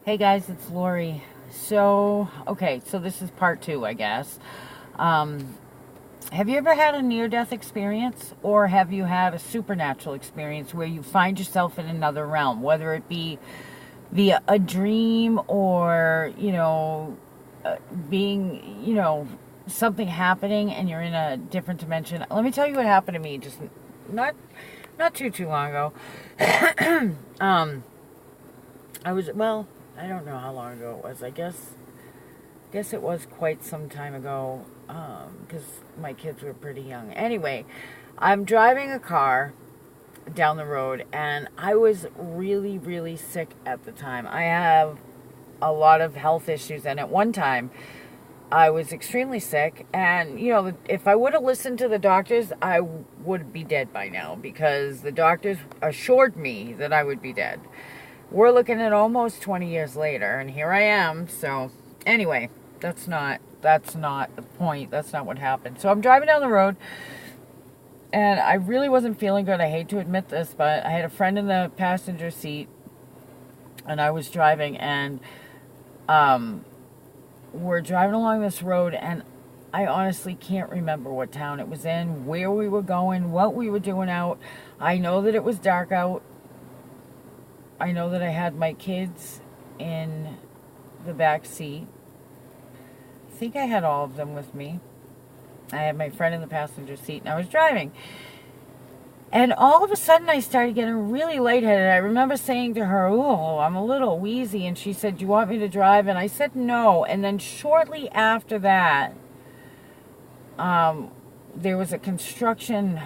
Hey guys, it's Lori. So this is part two, I guess. Um, have you ever had a near-death experience, or have you had a supernatural experience where you find yourself in another realm, whether it be via a dream or, being, something happening and you're in a different dimension? Let me tell you what happened to me just not not too long ago. um, I don't know how long ago it was. I guess it was quite some time ago, because my kids were pretty young. Anyway, I'm driving a car down the road, and I was really, really sick at the time. I have a lot of health issues, and at one time, I was extremely sick. And, if I would have listened to the doctors, I would be dead by now, because the doctors assured me that I would be dead. We're looking at almost 20 years later, and here I am. So, anyway, that's not the point. That's not what happened. So I'm driving down the road, and I really wasn't feeling good. I hate to admit this, but I had a friend in the passenger seat, and I was driving, and we're driving along this road, and I honestly can't remember what town it was in, where we were going, what we were doing out. I know that it was dark out. I know that I had my kids in the back seat. I think I had all of them with me. I had my friend in the passenger seat, and I was driving. And all of a sudden, I started getting really lightheaded. I remember saying to her, "Oh, I'm a little wheezy." And she said, "Do you want me to drive?" And I said no. And then shortly after that, there was a construction.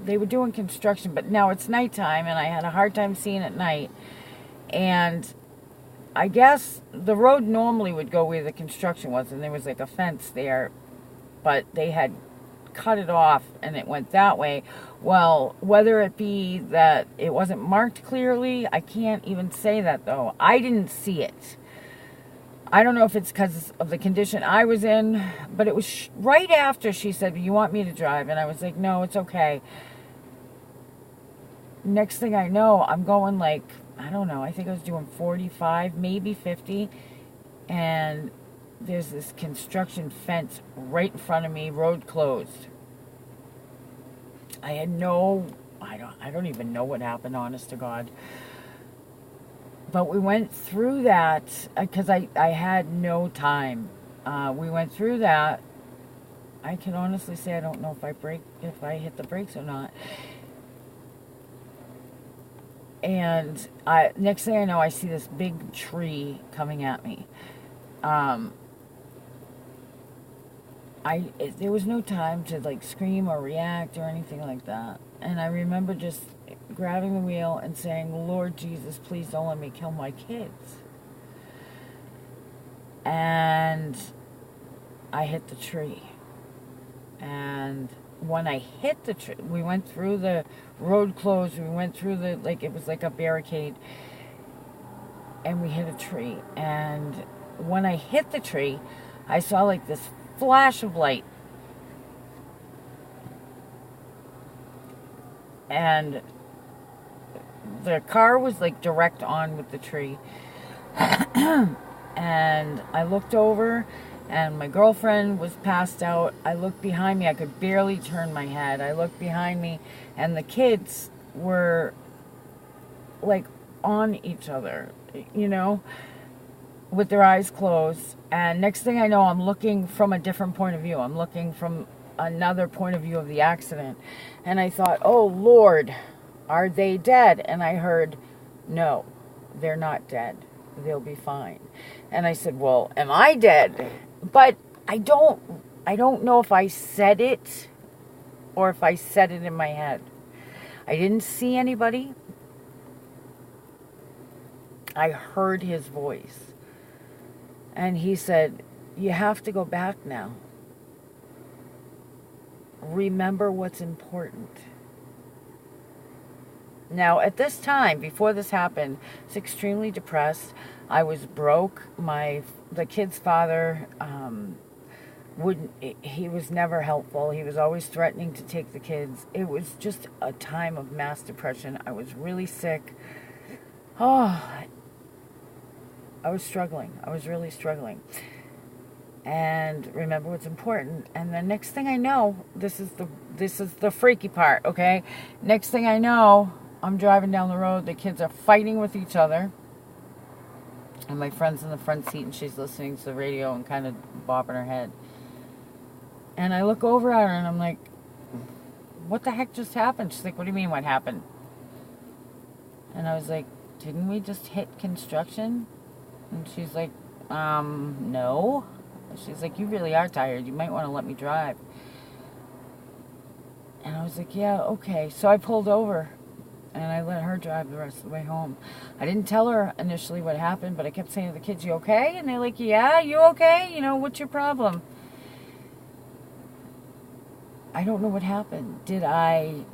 They were doing construction, but now it's nighttime, and I had a hard time seeing at night. And I guess the road normally would go where the construction was, and there was like a fence there, but they had cut it off, and it went that way. Well, whether it be that it wasn't marked clearly, I can't even say that, though. I didn't see it. I don't know if it's because of the condition I was in, but it was right after she said, "You want me to drive?" And I was like, "No, it's okay." Next thing I know, I'm going like, I don't know, I think I was doing 45, maybe 50, and there's this construction fence right in front of me, road closed. I don't even know what happened, honest to God. But we went through that, because I had no time. We went through that. I can honestly say I don't know if I hit the brakes or not. And next thing I know, I see this big tree coming at me. There was no time to like scream or react or anything like that. And I remember just grabbing the wheel and saying, "Lord Jesus, please don't let me kill my kids." And I hit the tree. And when I hit the tree, we went through the road closed. We went through it was like a barricade. And we hit a tree. And when I hit the tree, I saw like this flash of light. And the car was like direct on with the tree. And I looked over, and my girlfriend was passed out. I looked behind me. I could barely turn my head. I looked behind me, and the kids were like on each other, with their eyes closed. And next thing I know, I'm looking from a different point of view. I'm looking from another point of view of the accident. And I thought, "Oh, Lord, are they dead?" And I heard, "No, they're not dead. They'll be fine." And I said, "Well, am I dead?" But I don't know if I said it or if I said it in my head. I didn't see anybody. I heard his voice. And he said, "You have to go back now. Remember what's important." Now, at this time, before this happened, I was extremely depressed. I was broke. The kid's father he was never helpful. He was always threatening to take the kids. It was just a time of mass depression. I was really sick. Oh, I was struggling. I was really struggling. And remember what's important. And the next thing I know, this is the freaky part, okay? Next thing I know, I'm driving down the road. The kids are fighting with each other. And my friend's in the front seat, and she's listening to the radio and kind of bobbing her head. And I look over at her, and I'm like, what the heck just happened? She's like, what do you mean, what happened? And I was like, didn't we just hit construction? And she's like, no. She's like, you really are tired. You might want to let me drive. And I was like, yeah, okay. So I pulled over, and I let her drive the rest of the way home. I didn't tell her initially what happened, but I kept saying to the kids, you okay? And they're like, yeah, you okay? You know, what's your problem? I don't know what happened. Did I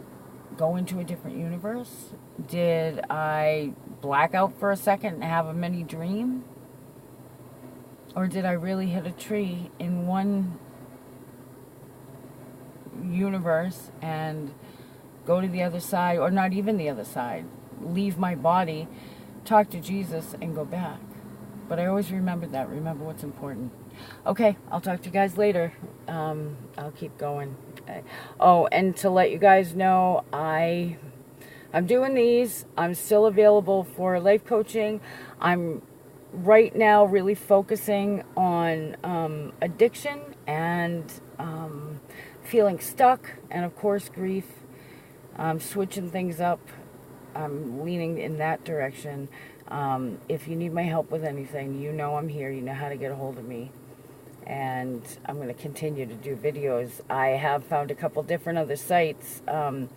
go into a different universe? Did I black out for a second and have a mini dream? Or did I really hit a tree in one universe and go to the other side, or not even the other side, leave my body, talk to Jesus, and go back? But I always remembered that. Remember what's important. Okay, I'll talk to you guys later. I'll keep going. Okay. Oh, and to let you guys know, I'm doing these. I'm still available for life coaching. I'm right now really focusing on addiction and feeling stuck, and of course grief. I'm switching things up. I'm leaning in that direction. If you need my help with anything, you know I'm here. You know how to get a hold of me. And I'm going to continue to do videos. I have found a couple different other sites. There's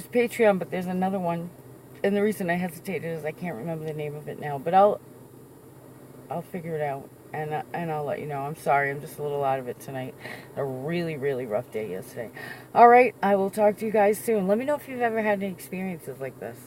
Patreon, but there's another one. And the reason I hesitated is I can't remember the name of it now. But I'll figure it out. And I'll let you know. I'm sorry, I'm just a little out of it tonight. A really, really rough day yesterday. All right, I will talk to you guys soon. Let me know if you've ever had any experiences like this.